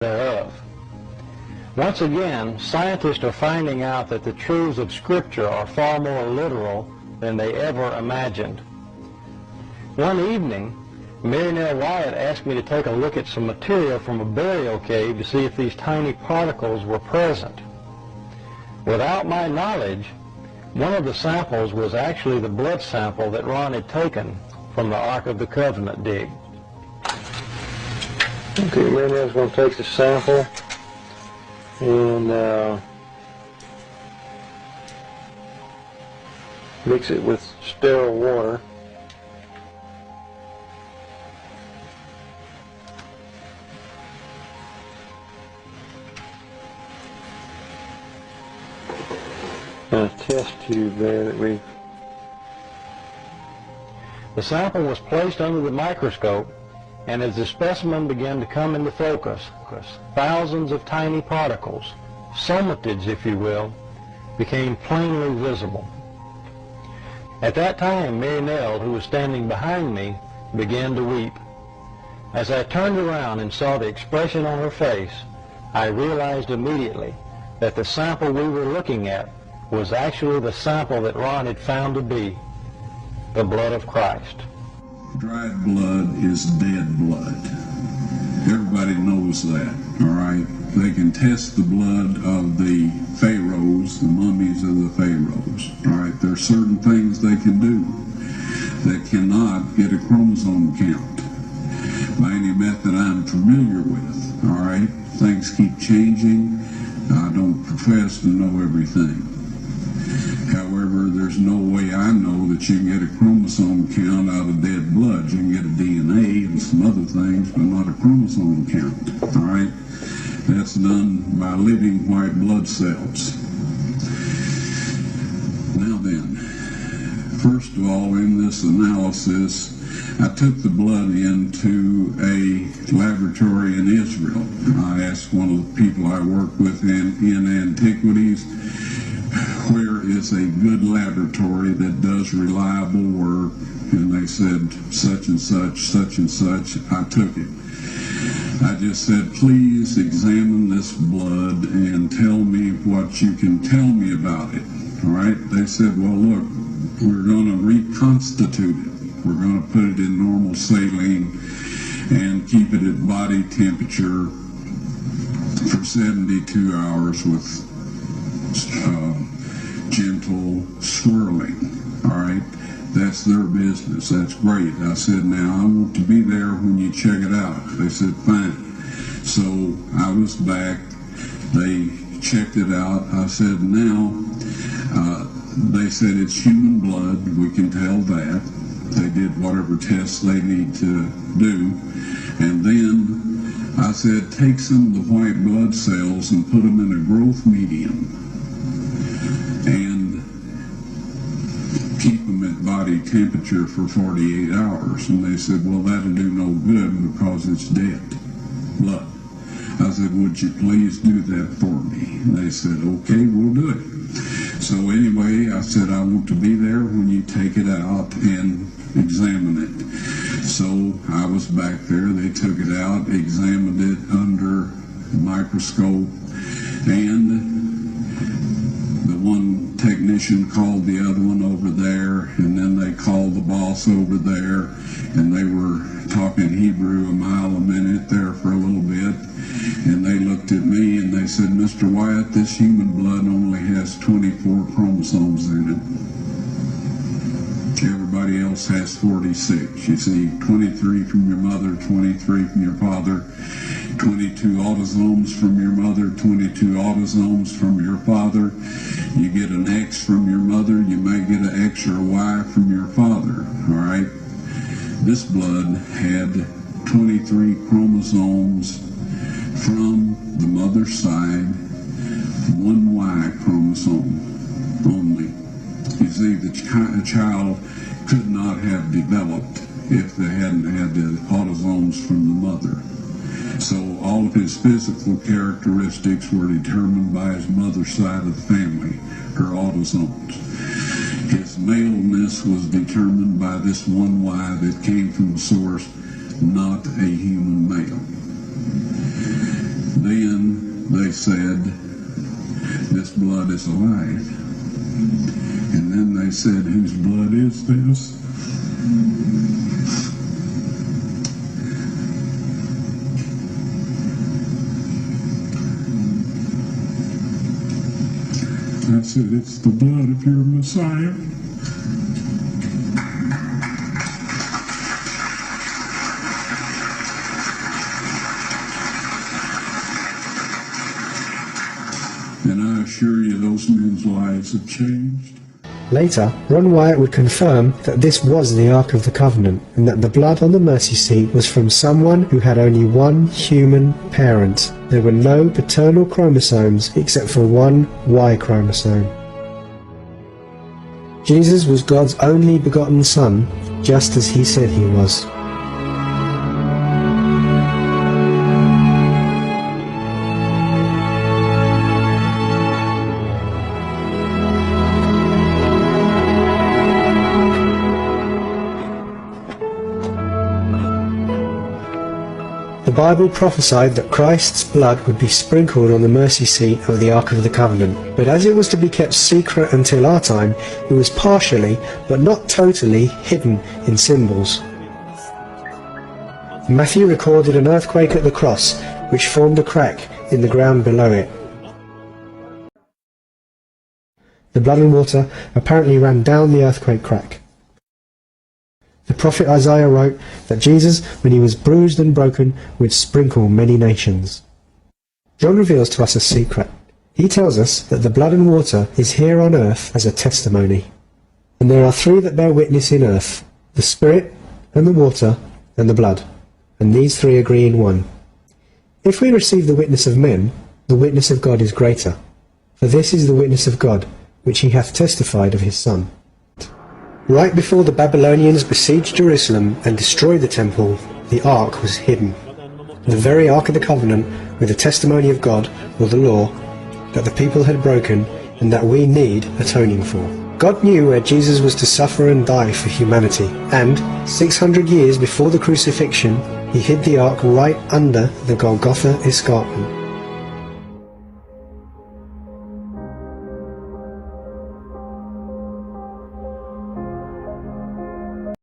thereof. Once again, scientists are finding out that the truths of Scripture are far more literal than they ever imagined. One evening, Mary Nell Wyatt asked me to take a look at some material from a burial cave to see if these tiny particles were present. Without my knowledge, one of the samples was actually the blood sample that Ron had taken from the Ark of the Covenant dig. Okay, Mary Nell's going to take the sample and mix it with sterile water. And a test tube there that we... The sample was placed under the microscope, and as the specimen began to come into focus, thousands of tiny particles, somatids if you will, became plainly visible. At that time, Mary Nell, who was standing behind me, began to weep. As I turned around and saw the expression on her face, I realized immediately that the sample we were looking at was actually the sample that Ron had found to be the blood of Christ. Dried blood is dead blood. Everybody knows that, all right? They can test the blood of the pharaohs, the mummies of the pharaohs, all right? There are certain things they can do that cannot get a chromosome count by any method I'm familiar with, all right? Things keep changing. I don't profess to know everything. However, there's no way I know that you can get a chromosome count out of dead blood. You can get a DNA and some other things, but not a chromosome count, all right? That's done by living white blood cells. Now then, first of all, in this analysis, I took the blood into a laboratory in Israel. I asked one of the people I work with in antiquities, where is a good laboratory that does reliable work? And they said, such and such, such and such. I took it. I just said, please examine this blood and tell me what you can tell me about it. All right? They said, well, look, we're going to reconstitute it. We're going to put it in normal saline and keep it at body temperature for 72 hours with gentle swirling, all right? That's their business. That's great. I said, now I want to be there when you check it out. They said, fine. So I was back. They checked it out. I said, now, they said it's human blood. We can tell that. They did whatever tests they need to do. And then I said, take some of the white blood cells and put them in a growth medium and keep them at body temperature for 48 hours. And they said, well, that'll do no good because it's dead blood. I said, would you please do that for me? And they said, okay, we'll do it. So anyway, I said, I want to be there when you take it out and examine it. So I was back there. They took it out, examined it under the microscope, and the one technician called the other one over there, and then they called the boss over there, and they were talking Hebrew a mile a minute there for a little bit, and they looked at me and they said, Mr. Wyatt, this human blood only has 24 chromosomes in it. Everybody else has 46. You see, 23 from your mother, 23 from your father, 22 autosomes from your mother, 22 autosomes from your father. You get an X from your mother, you may get an X or a Y from your father, all right? This blood had 23 chromosomes from the mother's side, one Y chromosome only. You see, the child could not have developed if they hadn't had the autosomes from the mother. So all of his physical characteristics were determined by his mother's side of the family, her autosomes. His maleness was determined by this one Y that came from the source, not a human male. Then they said, this blood is alive. And then they said, whose blood is this? I said, it's the blood of your Messiah. And I assure you, those men's lives have changed. Later, Ron Wyatt would confirm that this was the Ark of the Covenant, and that the blood on the mercy seat was from someone who had only one human parent. There were no paternal chromosomes except for one Y chromosome. Jesus was God's only begotten Son, just as he said he was. The Bible prophesied that Christ's blood would be sprinkled on the mercy seat of the Ark of the Covenant, but as it was to be kept secret until our time, it was partially, but not totally, hidden in symbols. Matthew recorded an earthquake at the cross, which formed a crack in the ground below it. The blood and water apparently ran down the earthquake crack. The prophet Isaiah wrote that Jesus, when he was bruised and broken, would sprinkle many nations. John reveals to us a secret. He tells us that the blood and water is here on earth as a testimony. And there are three that bear witness in earth: the Spirit, and the water, and the blood. And these three agree in one. If we receive the witness of men, the witness of God is greater. For this is the witness of God, which he hath testified of his Son. Right before the Babylonians besieged Jerusalem and destroyed the temple, the Ark was hidden. The very Ark of the Covenant, with the testimony of God, or the law, that the people had broken and that we need atoning for. God knew where Jesus was to suffer and die for humanity, and 600 years before the crucifixion, he hid the Ark right under the Golgotha escarpment.